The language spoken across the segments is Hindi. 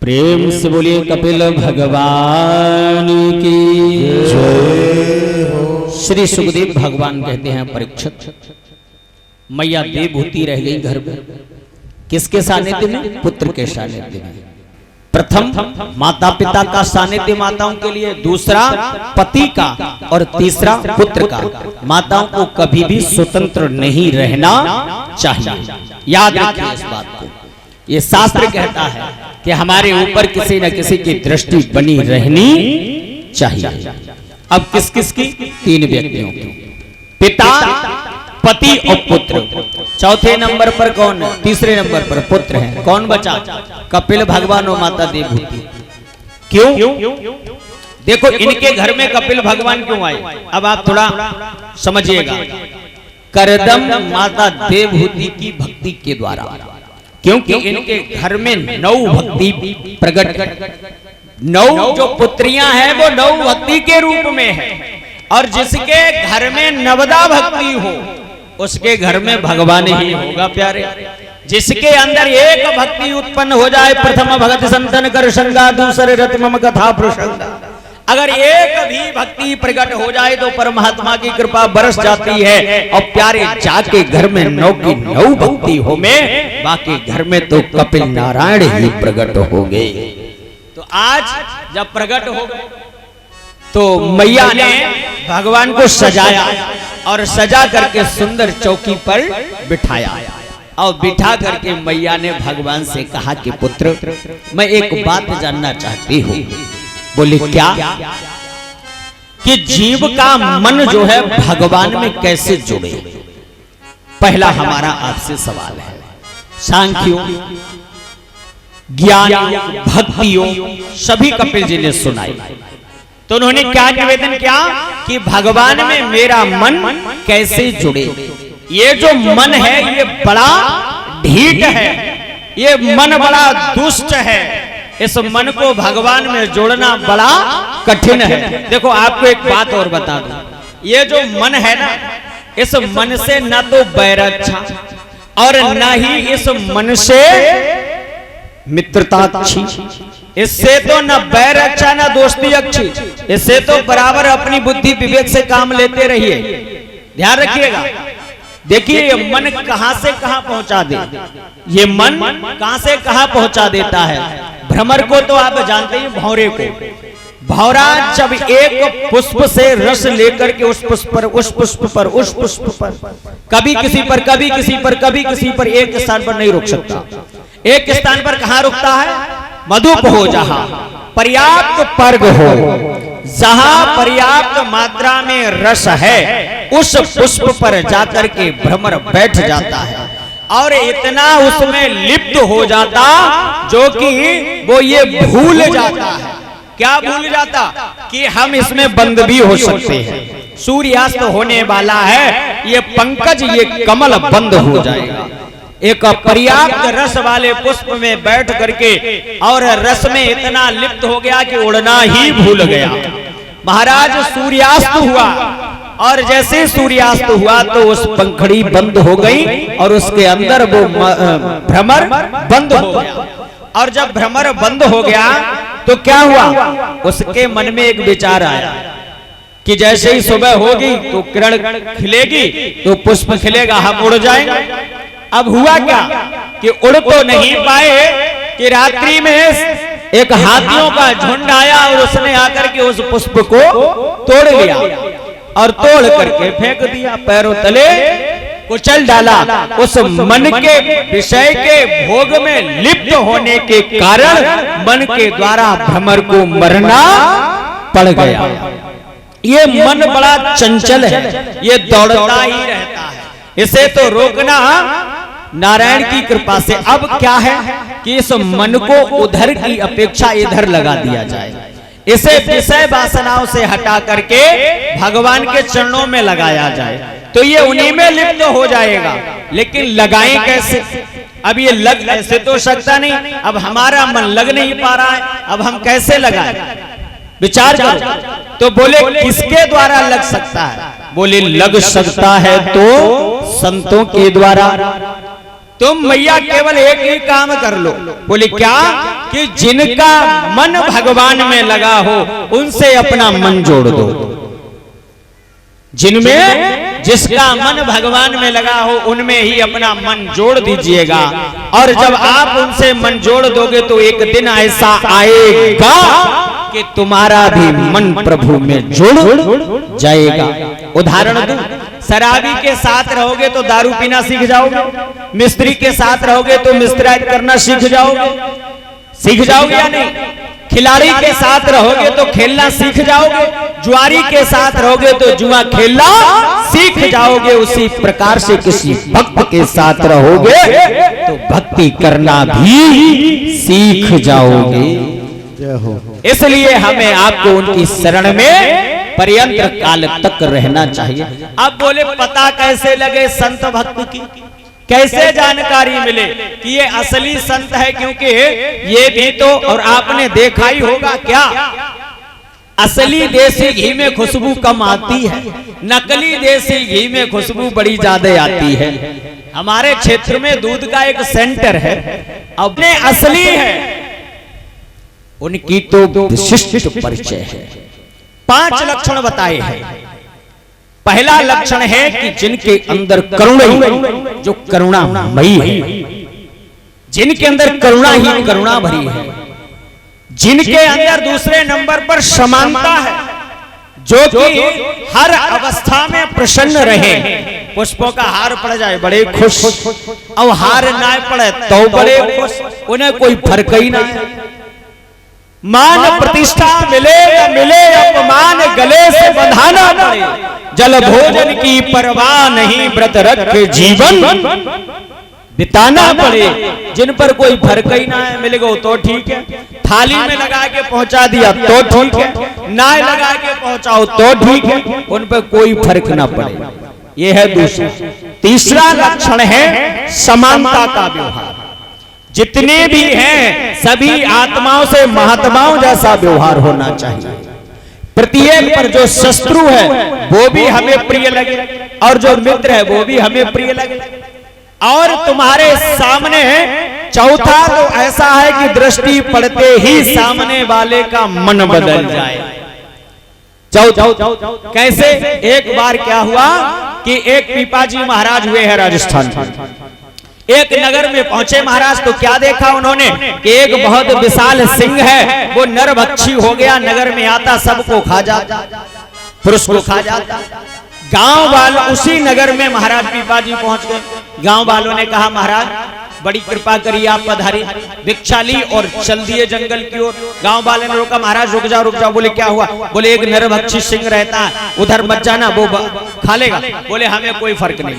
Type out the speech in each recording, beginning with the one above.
प्रेम से बोलिए कपिल भगवान की जय हो। श्री सुखदेव भगवान कहते हैं परीक्षित, मैया देवभूति रह गई घर में। किसके सानिध्य में? पुत्र के सानिध्य में। प्रथम माता पिता का सानिध्य माताओं के लिए, दूसरा पति का और तीसरा पुत्र का। माताओं को कभी भी स्वतंत्र नहीं रहना चाहिए, याद रखिए इस बात को। ये शास्त्र कहता है कि हमारे ऊपर किसी न किसी की दृष्टि बनी रहनी चाहिए। अब किस किस की? तीन व्यक्तियों की, पिता, पति और पुत्र। चौथे नंबर पर कौन है? तीसरे नंबर पर पुत्र है। कौन बचा? कपिल भगवान और माता देवभूति। क्यों? देखो इनके घर में कपिल भगवान क्यों आए, अब आप थोड़ा समझिएगा। करदम माता देवभूति की भक्ति के द्वारा, क्योंकि इनके घर में 9 भक्ति प्रकट, 9 जो पुत्रियां हैं वो 9 भक्ति के रूप में है। और जिसके घर में नवदा भक्ति हो उसके घर में भगवान ही होगा प्यारे। जिसके अंदर एक भक्ति उत्पन्न हो जाए, प्रथम भगत संतन कर संगा, दूसरे रति मम कथा प्रसंगा, अगर एक भी भक्ति प्रकट हो जाए तो परमात्मा की कृपा बरस जाती है। और प्यारे जाके घर में 9 की 9 भक्ति हो में, बाकी घर में तो कपिल नारायण ही प्रकट हो गए। तो आज जब प्रकट हो गए तो मैया ने भगवान को सजाया और सजा करके सुंदर चौकी पर बिठाया। और बिठा करके मैया ने भगवान से कहा कि पुत्र, मैं एक बात जानना चाहती हूँ। बोले क्या? कि जीव का मन जो है भगवान में कैसे जुड़े। पहला हमारा आपसे सवाल है। सांख्यों, ज्ञान, भक्तियों सभी कपिल जी ने सुनाई। तो उन्होंने क्या निवेदन किया कि भगवान में मेरा मन कैसे जुड़े। ये जो मन है ये बड़ा ढीठ है, ये मन बड़ा दुष्ट है। इस मन को भगवान में जोड़ना बड़ा कठिन है। देखो आपको एक बात और बता दूं, ये जो मन है ना, इस मन से न तो बैर अच्छा और न ही इस मन से मित्रता अच्छी। इससे तो न बैर अच्छा न दोस्ती अच्छी। इससे तो बराबर अपनी बुद्धि विवेक से काम लेते रहिए। ध्यान रखिएगा। देखिए ये मन कहां से कहां पहुंचा दे, ये मन कहां से कहां पहुंचा देता है। भ्रमर को तो आप जानते हैं, भौरे को। भौरा जब एक पुष्प से रस लेकर के उस पुष्प पर, उस पुष्प पर, उस पुष्प पर, कभी किसी पर, कभी किसी पर, कभी किसी पर, एक स्थान पर नहीं रुक सकता। एक स्थान पर कहां रुकता है? मधुप हो जहां पर्याप्त पर्ग हो, जहां पर्याप्त मात्रा में रस है, उस पुष्प पर जाकर के भ्रमर बैठ जाता है और इतना उसमें लिप्त हो जाता जो कि वो ये भूल जाता है। क्या भूल जाता? कि हम इसमें बंद भी हो सकते हैं। सूर्यास्त होने वाला है, ये पंकज, ये कमल बंद हो जाएगा। एक पर्याप्त रस वाले पुष्प में बैठ करके और रस में इतना लिप्त हो गया कि उड़ना ही भूल गया। महाराज सूर्यास्त हुआ और जैसे सूर्यास्त हुआ तो उस पंखड़ी बंद हो गई और उसके अंदर वो भ्रमर बंद हो गया। और जब भ्रमर बंद हो गया तो क्या हुआ? उसके मन में एक विचार आया कि जैसे ही सुबह होगी तो किरण खिलेगी तो पुष्प खिलेगा, हम उड़ जाएंगे। अब हुआ क्या कि उड़ तो नहीं पाए कि रात्रि में एक हाथियों का झुंड आया और उसने आकर के उस पुष्प को तोड़ लिया और तोड़ करके फेंक दिया, पैरों तले कुचल डाला। उस मन के विषय के भोग में लिप्त होने के कारण मन के द्वारा भ्रमर को मरना पड़ गया। ये मन बड़ा चंचल है, ये दौड़ता ही रहता है। इसे तो रोकना नारायण की कृपा से। अब क्या है कि इस मन को उधर की अपेक्षा इधर लगा दिया जाए। इसे विषय वासनाओं से हटा करके भगवान के चरणों में लगाया जाए तो ये उन्हीं में लिप्त हो जाएगा। लेकिन लगाएं कैसे? अब ये लग ऐसे तो सकता नहीं। अब हमारा मन लग नहीं पा रहा है, अब हम कैसे लगाएं? विचार करो। तो बोले किसके द्वारा लग सकता है? बोले लग सकता है तो संतों के द्वारा। तुम मैया केवल एक ही काम कर लो। बोले क्या? कि जिनका मन भगवान में लगा हो उनसे अपना मन जोड़ दो। जिनमें जिसका मन भगवान में लगा हो उनमें ही अपना मन जोड़ दीजिएगा। और जब आप उनसे मन जोड़ दोगे तो एक दिन ऐसा आएगा कि तुम्हारा भी मन प्रभु में जुड़ जाएगा। उदाहरण दूं, शराबी के साथ रहोगे तो दारू पीना सीख जाओगे, मिस्त्री के साथ रहोगे तो मिस्त्राइज करना सीख जाओगे या नहीं? खिलाड़ी के साथ रहोगे तो खेलना सीख जाओगे, जुआरी के साथ रहोगे तो जुआ खेलना सीख जाओगे। उसी प्रकार से किसी भक्त के साथ रहोगे तो भक्ति करना भी सीख जाओगे। इसलिए हमें आपको उनकी शरण में पर्यंत काल तक रहना चाहिए। अब बोले पता कैसे लगे संत भक्त की, कैसे जानकारी मिले कि ये असली संत है? क्योंकि ये भी तो, और आपने देखा ही होगा क्या, असली देसी घी में खुशबू कम आती है, नकली देसी घी में खुशबू बड़ी ज्यादा आती है। हमारे क्षेत्र में दूध का एक सेंटर है, अपने असली है, उनकी तो विशिष्ट परिचय है। 5 लक्षण बताए हैं। पहला लक्षण है कि जिनके अंदर करुणा, जो करुणामयी है, जिनके अंदर करुणा ही करुणा भरी है, जिनके अंदर दूसरे नंबर पर समानता है, जो कि हर अवस्था में प्रसन्न रहे। पुष्पों का हार पड़ जाए बड़े खुश, और हार ना पड़े तो बड़े खुश, उन्हें कोई फर्क ही नहीं। मान प्रतिष्ठा मिले या मिले अपमान, गले से बंधाना पड़े, जल भोजन की परवाह नहीं, व्रत रख जीवन बिताना पड़े। जिन पर कोई फर्क ही ना है, मिल गो तो ठीक है, थाली में लगा के पहुंचा दिया तो ठीक है, ना लगा के पहुंचाओ तो ठीक है, उन पर कोई फर्क ना पड़े। यह है दूसरा। तीसरा लक्षण है समानता का व्यवहार। जितने भी हैं सभी आत्माओं से महात्माओं जैसा व्यवहार होना चाहिए। प्रत्येक पर जो शत्रु है वो भी हमें प्रिय लगे, और जो मित्र है वो भी हमें प्रिय लगे। और तुम्हारे सामने चौथा तो ऐसा है कि दृष्टि पड़ते ही सामने वाले का मन बदल जाए। कैसे? एक बार क्या हुआ कि एक पीपाजी महाराज हुए हैं राजस्थान, एक नगर में पहुंचे महाराज, तो क्या देखा उन्होंने कि एक बहुत विशाल सिंह है, वो नरभक्षी हो गया, नगर में आता सबको खा जाता, पुरुष को खा जाता। गांव वाले उसी नगर में महाराज पीपाजी पहुंच गए। गांव वालों ने कहा महाराज बड़ी कृपा करिए, आप पधारिए। भिक्षा ली और चल दिए जंगल की ओर। गांव वाले ने रोका, महाराज रुक जाओ रुक जाओ। बोले क्या हुआ? बोले एक नरभक्षी सिंह रहता है, उधर मत जाना, वो खा लेगा। बोले हमें कोई फर्क नहीं।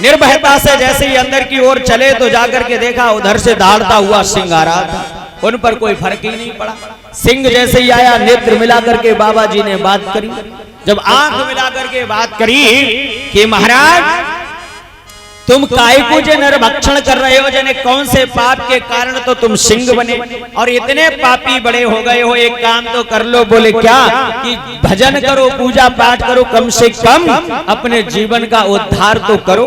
निर्भयता से जैसे ही अंदर की ओर चले तो जाकर के देखा उधर से दौड़ता हुआ सिंह आ रहा था, उन पर कोई फर्क ही नहीं पड़ा। सिंह जैसे ही आया, नेत्र मिलाकर के बाबा जी ने बात करी। जब आंख मिलाकर के बात करी कि महाराज तुम काहे को जे नरभक्षण कर रहे हो, जने कौन से पाप के कारण तो तुम सिंह बने और इतने पापी बड़े हो गए हो, एक काम तो कर लो। बोले क्या? कि भजन करो, पूजा पाठ करो, कम से कम अपने जीवन का उद्धार तो करो।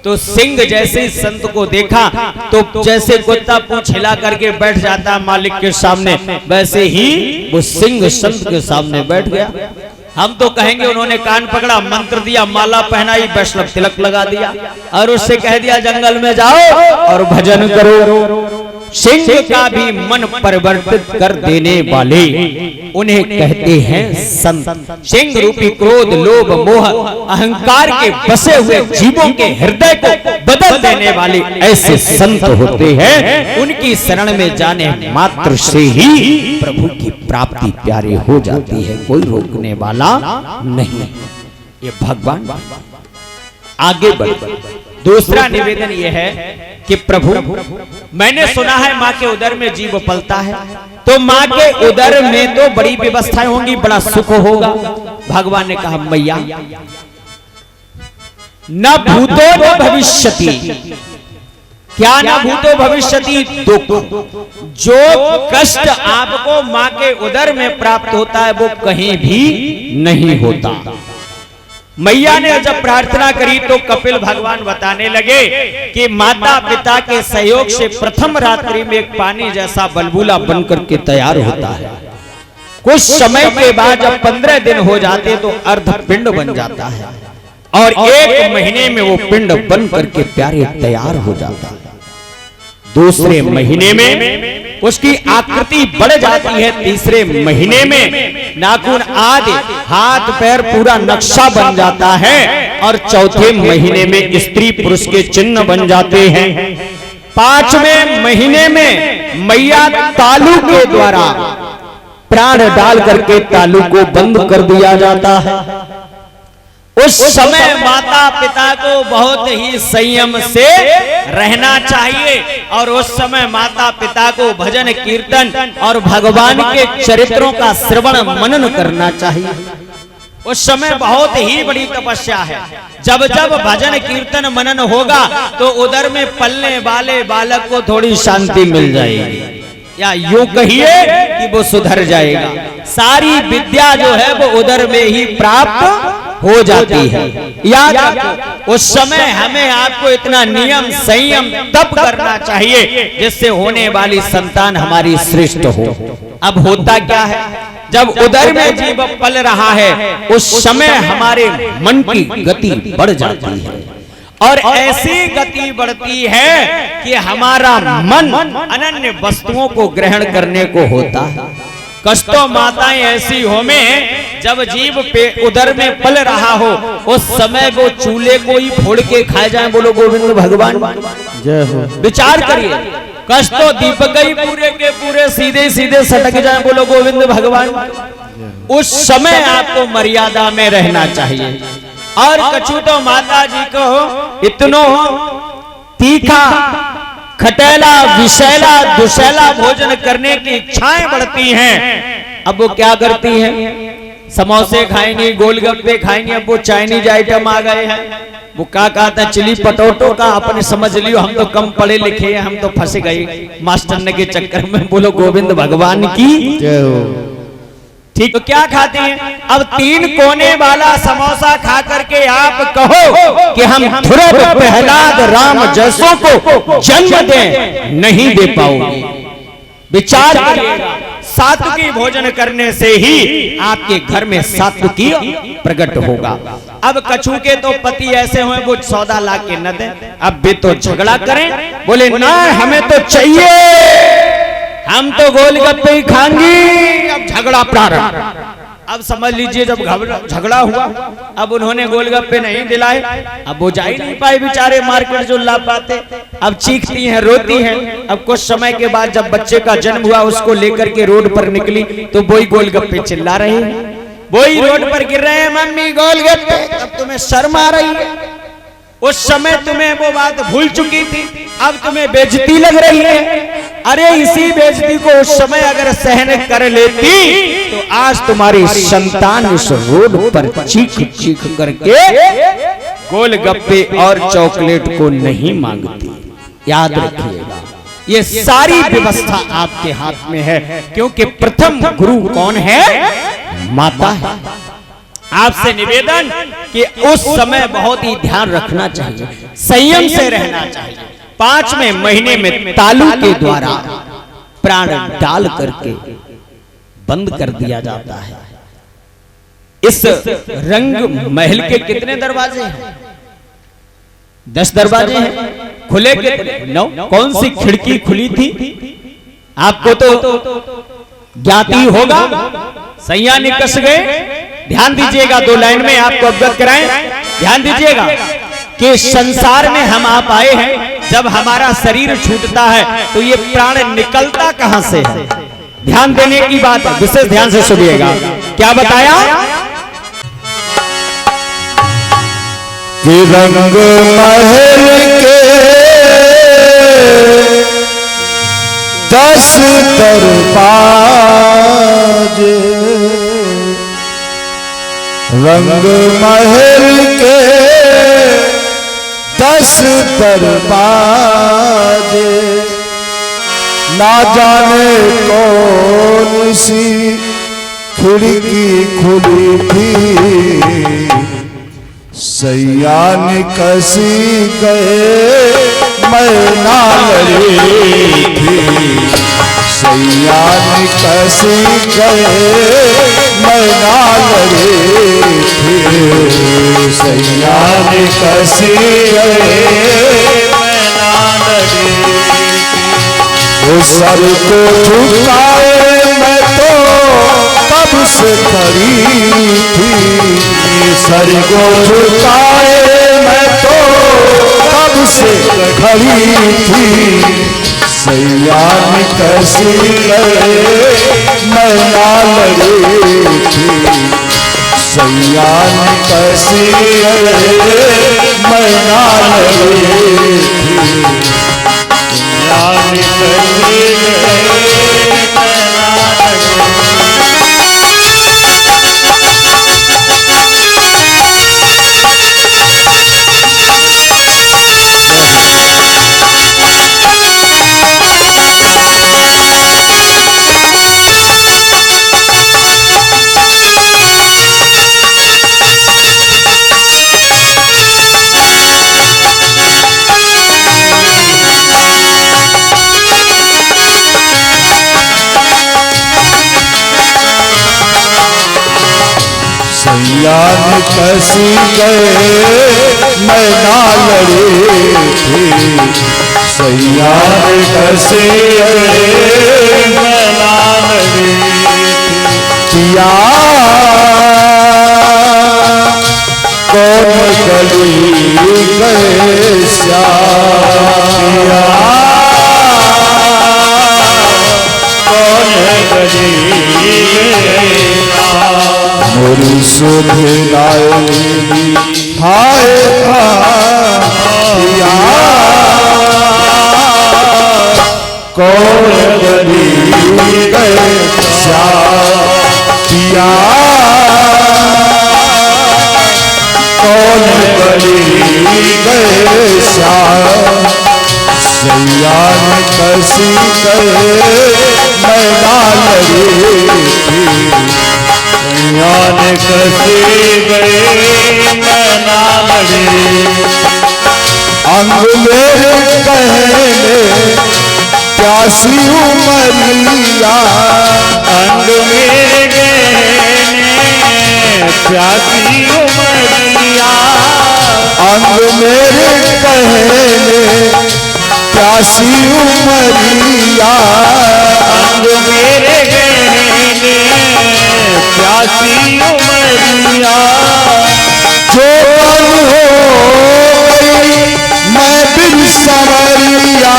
तो सिंह जैसे ही संत को देखा तो जैसे कुत्ता पूंछ हिला करके बैठ जाता मालिक के सामने, वैसे ही वो सिंह संत के सामने बैठ गया। हम तो कहेंगे उन्होंने कान पकड़ा, मंत्र दिया, माला पहनाई, वैष्णव तिलक लगा दिया और उससे कह दिया जंगल में जाओ और भजन करो। सिंह का भी मन परिवर्तित कर देने वाले उन्हें कहते हैं संत। सिंह रूपी क्रोध, लोभ, मोह, अहंकार के बसे हुए जीवों के हृदय को बदल देने वाले ऐसे संत होते हैं। उनकी शरण में जाने मात्र से ही प्रभु की प्राप्ति प्यारे हो जाती है, कोई रोकने वाला नहीं। ये भगवान आगे बढ़। दूसरा निवेदन यह है कि प्रभु मैंने सुना है माँ के उदर में जीव पलता है, तो माँ के उदर में तो बड़ी व्यवस्थाएं होंगी, बड़ा सुख होगा। भगवान ने कहा मैया न भूतो न भविष्यति। क्या न भूतो भविष्यति? दुख। जो कष्ट आपको माँ के उदर में प्राप्त होता है वो कहीं भी नहीं होता। मैया ने जब प्रार्थना करी तो कपिल भगवान बताने लगे कि माता पिता के सहयोग से प्रथम रात्रि में एक पानी जैसा बलबूला बनकर के तैयार होता है। कुछ समय के बाद जब 15 दिन हो जाते तो अर्ध पिंड बन जाता है और 1 महीने में वो पिंड बन करके प्यारे तैयार हो जाता है। दूसरे महीने में उसकी आकृति बढ़ जाती है। तीसरे महीने में नाखून आदि हाथ पैर पूरा नक्शा बन जाता है और चौथे महीने में स्त्री पुरुष के चिन्ह बन जाते हैं। 5वें महीने में मैया तालू के द्वारा प्राण डाल करके तालू को बंद कर दिया जाता है। उस समय माता पिता को बहुत ही संयम से रहना चाहिए और उस समय माता पिता को भजन कीर्तन और भगवान के चरित्रों का श्रवण मनन करना चाहिए। उस समय बहुत ही बड़ी तपस्या है। जब जब भजन कीर्तन मनन होगा तो उधर में पलने वाले बालक को थोड़ी शांति मिल जाएगी, या यूं कहिए कि वो सुधर जाएगा। सारी विद्या जो है वो उधर में ही प्राप्त हो जाती है। याद रखो, उस समय हमें आपको इतना नियम संयम तप करना चाहिए जिससे होने वाली संतान हमारी श्रेष्ठ हो। अब होता क्या है, जब उदर में जीव पल रहा है उस समय हमारे मन की गति बढ़ जाती है और ऐसी गति बढ़ती है कि हमारा मन अनन्य वस्तुओं को ग्रहण करने को होता है। कष्टों माताएं ऐसी हो में जब जीव पे उदर में पल रहा हो उस समय वो चूल्हे को ही फोड़ के खाए जाए। बोलो गोविंद भगवान जय हो। विचार करिए, कष्टों दीपक ही पूरे के पूरे सीधे सीधे सटक जाए। बोलो गोविंद भगवान। उस समय आपको मर्यादा में रहना चाहिए। और कछु तो माता जी को इतनो तीखा खटेला विषैला दुशैला भोजन करने की इच्छाएं बढ़ती हैं। अब वो क्या करती हैं, समोसे खाएंगी, गोलगप्पे खाएंगी। अब वो चाइनीज आइटम आ गए हैं। वो क्या कहता है, चिली पटोटो का अपने समझ लियो, हम तो कम पढ़े लिखे हैं, हम तो फंस गए मास्टर के चक्कर में। बोलो गोविंद भगवान की जय हो। ठीक, तो क्या खाते हैं? अब 3 कोने वाला समोसा खा करके आप कहो कि हम ध्रुव प्रहलाद राम जैसों को जन्म दें, नहीं दे पाओगे। विचार करिएगा, सात्विकी भोजन करने से ही आपके घर में सात्विकी प्रकट होगा। अब कछु के तो पति ऐसे हुए वो सौदा ला के न दें, अब वे तो झगड़ा करें, बोले ना हमें तो चाहिए, हम तो गोलगप्पे ही खाएंगी। अब झगड़ा प्रारंभ। अब समझ लीजिए जब झगड़ा हुआ, अब उन्होंने गोलगप्पे नहीं दिलाए, अब वो जा ही नहीं पाए बेचारे मार्केट जो ला पाते। अब चीखती हैं, रोती हैं। अब कुछ समय के बाद जब बच्चे का जन्म हुआ उसको लेकर के रोड पर निकली तो वही गोलगप्पे चिल्ला रहे हैं, वही रोड पर गिर रहे हैं, मम्मी गोलगप्पे। अब तुम्हें शर्म आ रही है, उस समय तुम्हें वो बात भूल चुकी थी, अब तुम्हें बेइज्जती लग रही है। अरे इसी बेइज्जती को उस समय अगर सहन कर लेती तो आज तुम्हारी संतान इस रोड पर चीख चीख करके गोलगप्पे और चॉकलेट को नहीं मांगती। याद रखिएगा, ये सारी व्यवस्था आपके हाथ में है, क्योंकि प्रथम गुरु कौन है? माता है। आपसे निवेदन कि उस समय बहुत ही ध्यान रखना चाहिए, संयम से रहना चाहिए। 5वें महीने में तालू के द्वारा प्राण डाल करके बंद कर दिया जाता है। इस रंग महल के कितने दरवाजे हैं? 10 दरवाजे हैं। खुले कितने? 9। कौन सी खिड़की खुली थी आपको तो ज्ञाति होगा। सैया निकस गए। ध्यान दीजिएगा, 2 लाइन में आपको अवगत कराएं। ध्यान दीजिएगा कि संसार में हम आप आए हैं, जब हमारा शरीर छूटता है तो ये प्राण निकलता कहां से है? ध्यान देने की बात है, विशेष ध्यान से सुनिएगा। क्या बताया कि रंग महल के 10 दरवाजे, रंग महल के 10 दरवाजे, ना जाने कौन सी खिड़की खुली थी, सैया निकसी गए मैं ना लड़ी थी, सैया निकसी गए मैं ना लड़ी थी, सैया निकसी गए मैं ना लड़ी थी। वो सर को झुकाए मैं तो कब से खड़ी थी, सर को झुकाए मैं तो कब से खड़ी थी, सैया निकसी गए मैं ना लड़ी थी, सैया निकसी गए मैं ना लड़ी थी, सैया निकसी गए मैं ना लड़ी थी। सैया निकसी गए मैं ना लड़ी थी, सैया निकसी गए मैं ना लड़ी थी। पिया कौन गली गए श्याम, कौन गली गए मोरी सुध लाएगी हाय पिया, कौन गली गए श्याम, पिया कौन गली गए श्याम, सैया निकसी गए मैं ना लड़ी थी, सैया निकसी गए मैं ना लड़ी। अंग मेरे कहने प्यासी उमरिया, अंग मेरे कहने प्यासी उमरिया, अंग मेरे कहने प्यासी उमरिया, अंग मेरे कहने प्यासी उमरिया, जो पल हो गई मैं बिन संवरिया,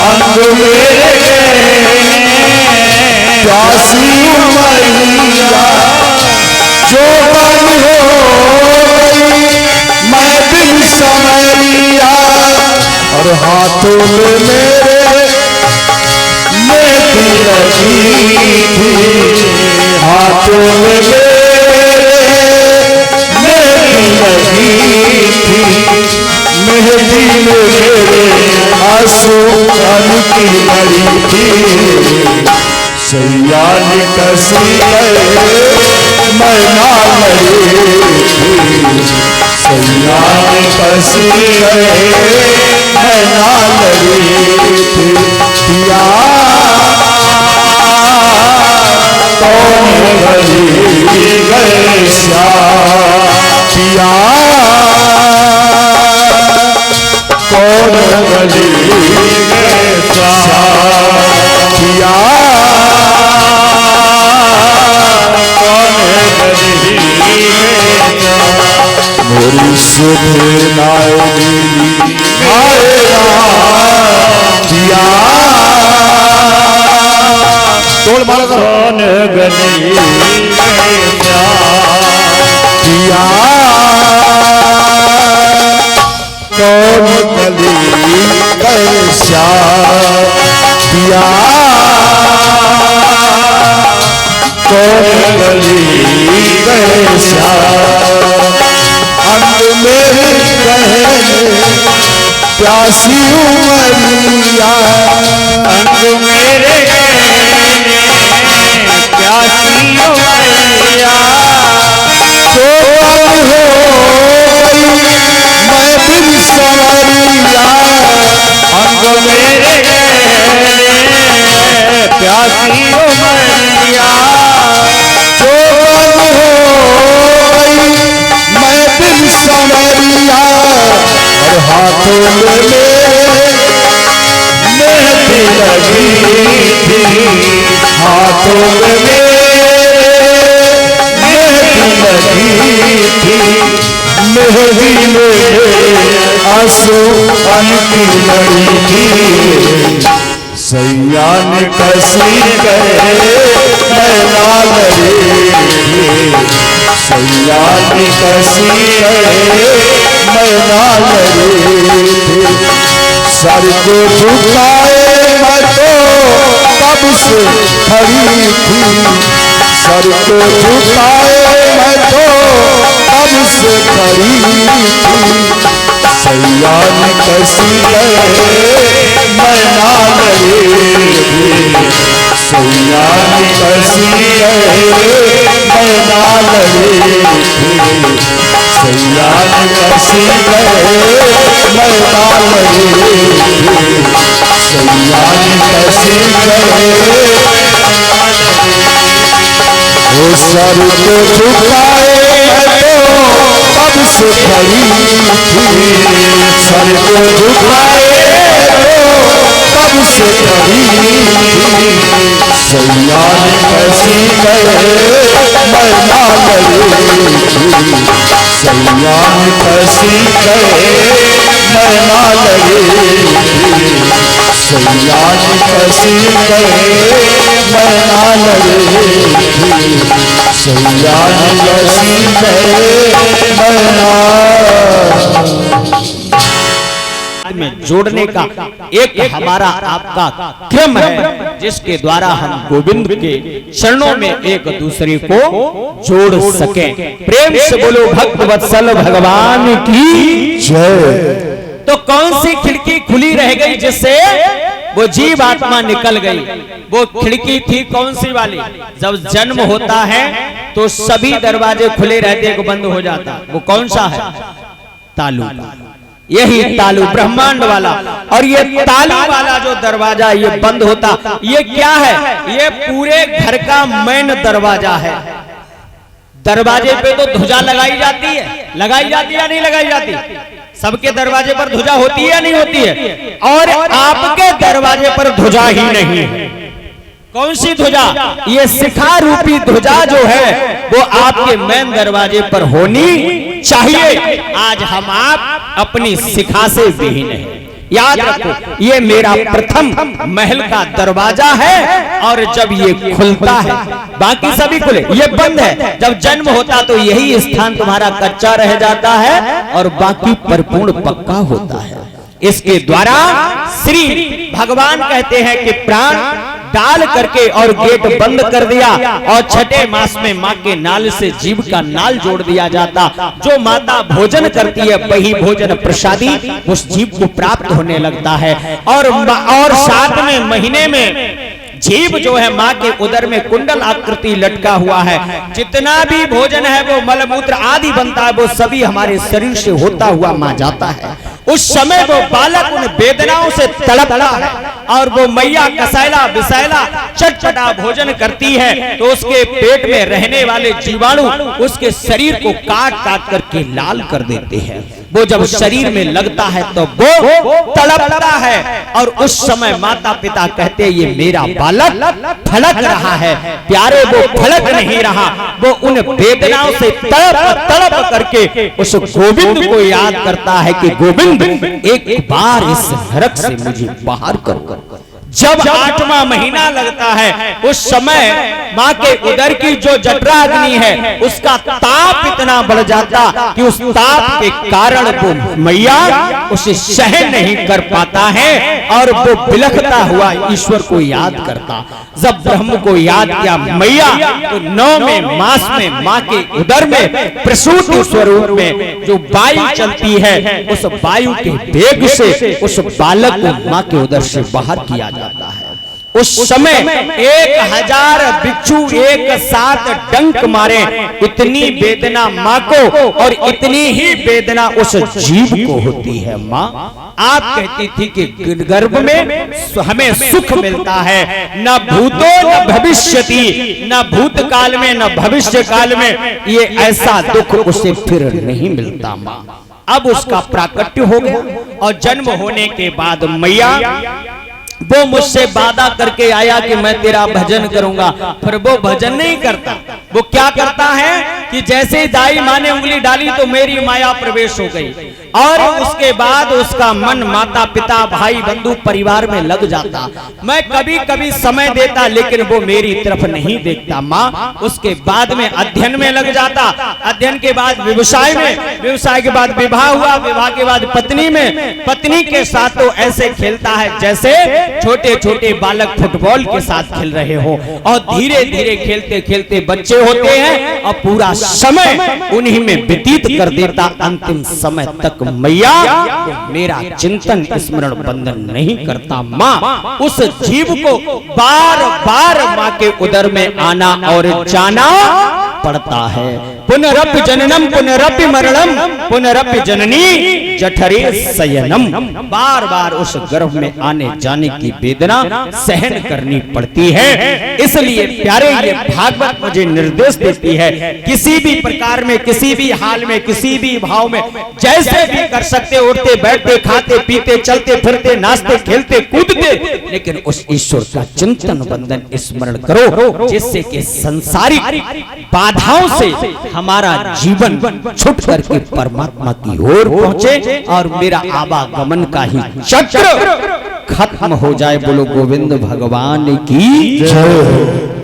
अंग मेरे कहने प्यासी उमरिया, जो पल हो गई मैं बिन संवरिया, और हाथों में मेरे मेहंदी लगी थी, हाथों में मेहंदी लगी थी, मेहंदी में मेरे आंसू की लड़ी थी, सैया निकसी गए मैं ना लड़ी थी, सैया निकसी गए मैं ना लड़ी थी। पिया कौन गली गए श्याम, पिया कौन गली गए श्याम, पिया कौन गली गए श्याम, मोरी सुध लाएगी हाय पिया, तोड़ मारा कौन गली गए श्याम, पिया कौन गली गए श्याम, पिया कौन गली गए श्याम, अंग मेरे कहने प्यासी उमरिया, अंग मेरे कहने प्यासी उमरिया, जो पल हो मैया की उमरिया जोवन हो गई मैं दिल संवरिया और हाथों में मेहंदी लगी थी हाथों में मेहंदी लगी थी मेहंदी में आंसू की लड़ी थी सैया ने कसी गए मैं लाल रे सैया ने कसी गए मैं लाल रे सर को झुकाए मैं तो कब से खड़ी थी सर को झुकाए मैं तो कब से खड़ी थी सैया ने कसी गए मैं लाल रे सैया ने कसी गए मैं लाल रे सैया ने कसी गए मैं लाल रे सैया ने कसी गए वो सर को झुकाए तो कब से खड़ी थी सर को झुकाए तो कब से खड़ी थी सैया ने कसी गए मैं लाल रे सैया ने कसी गए मैं लाल रे सैया ने कसी गए मैं लाल रे सैया ने कसी गए मैं में जोड़ने का एक हमारा आपका क्रम है जिसके द्वारा हम गोविंद के चरणों में एक दूसरे को जोड़ सकें। प्रेम से बोलो भक्त वत्सल भगवान की जय। तो कौन सी खिड़की खुली रह गई जिससे वो जीव आत्मा निकल गई? वो खिड़की थी कौन सी वाली? जब जन्म होता है तो सभी दरवाजे खुले रहते को बंद हो जाता। वो कौन सा है? तालू। यही तालू ब्रह्मांड वाला। और ये तालू वाला जो दरवाजा ये बंद होता, ये क्या है? ये पूरे घर का मेन दरवाजा है। दरवाजे पे तो ध्वजा लगाई जाती है, लगाई जाती है या नहीं लगाई जाती? सबके दरवाजे पर ध्वजा होती है या नहीं होती है? और आपके दरवाजे पर ध्वजा ही नहीं है। कौन सी ध्वजा? ये शिखा रूपी ध्वजा जो है वो आपके मेन दरवाजे पर होनी चाहिए। आज हम आप अपनी शिखा से विहीन हैं। याद रखो, ये मेरा प्रथम महल का दरवाजा है और जब ये खुलता है बाकी सभी खुले, ये बंद है। जब जन्म होता तो यही स्थान तुम्हारा कच्चा रह जाता है और बाकी परिपूर्ण पक्का होता है। इसके द्वारा श्री भगवान कहते हैं कि प्राण डाल करके और गेट बंद कर दिया और छठे मास में माँ के नाल से जीव का नाल जोड़ दिया जाता। जो माता भोजन करती है वही भोजन प्रसादी उस जीव को प्राप्त होने लगता है। और 7वें महीने में जीव जो है माँ के उदर में कुंडल आकृति लटका हुआ है। जितना भी भोजन है वो मलमूत्र आदि बनता है वो सभी हमारे शरीर से होता हुआ माँ जाता है। उस समय वो बालक उन वेदनाओं से तड़पता है और वो मैया कसैला बिसैला चटपटा भोजन करती है तो उसके पेट में रहने वाले जीवाणु उसके शरीर को काट काट करके लाल कर देते हैं। वो जब शरीर में लगता है तो वो तड़पता है और उस समय माता पिता कहते हैं ये मेरा बालक फलक रहा है। प्यारे वो फलक नहीं रहा, वो उन वेदनाओं से तड़प तड़प करके उस गोविंद को याद करता है कि गोविंद एक बार इस नरक से मुझे बाहर कर। जब 8वां महीना लगता है उस समय माँ के उदर की जो जठरा अग्नि है उसका ताप इतना बढ़ जाता कि उस ताप के कारण वो मैया उसे सहन नहीं कर पाता है और वो बिलखता हुआ ईश्वर को याद करता। जब ब्रह्म को याद किया मैया तो 9वें मास में माँ के उदर में प्रसूति स्वरूप में जो वायु चलती है उस वायु के वेग से उस बालक को माँ के उदर से बाहर किया जाता है। उस समय 1000 बिच्छू एक साथ डंक मारे, इतनी वेदना माँ को और इतनी ही वेदना उस जीव को होती है। माँ आप कहती थी कि गर्भ में हमें सुख मिलता है, न भूतो न भविष्यति, न भूतकाल में न भविष्य काल में ये ऐसा दुख उसे फिर नहीं मिलता। माँ अब उसका प्राकट्य हो गया और जन्म होने के बाद मैया वो मुझसे वादा करके आया कि मैं तेरा भजन करूंगा, पर वो भजन नहीं करता। वो क्या करता है कि जैसे ही दाई माँ ने उंगली डाली तो मेरी माया प्रवेश हो गई और उसके बाद उसका मन माता पिता भाई बंधु परिवार में लग जाता। मैं कभी कभी समय देता लेकिन वो मेरी तरफ नहीं देखता। माँ उसके बाद में अध्ययन में लग जाता, अध्ययन के बाद व्यवसाय में, व्यवसाय के बाद विवाह हुआ, विवाह के बाद पत्नी में, पत्नी के साथ तो ऐसे खेलता है जैसे छोटे छोटे बालक फुटबॉल के साथ खेल रहे हो और धीरे धीरे खेलते खेलते बच्चे होते हैं और पूरा समय उन्हीं में व्यतीत कर देता। अंतिम समय तक मैया मेरा चिंतन स्मरण बंधन नहीं करता। माँ उस जीव को बार बार माँ के उदर में आना और जाना पड़ता है। पुनरपि जननम पुनरपि मरणम पुनरपि जननी जठरे शयनम, बार बार उस गर्भ में आने जाने की वेदना सहन करनी पड़ती है। इसलिए प्यारे ये भागवत मुझे निर्देश देती है, किसी भी प्रकार में, किसी भी हाल में, किसी भी भाव में, जैसे भी कर सकते, उठते बैठते खाते पीते चलते फिरते नाचते खेलते कूदते, लेकिन उस ईश्वर का चिंतन बंधन स्मरण करो जिससे कि संसारिक बाधाओं से हमारा जीवन छुट करके परमात्मा की ओर पहुंचे और मेरा आवागमन का ही चक्र खत्म हो जाए। बोलो गोविंद भगवान की जय।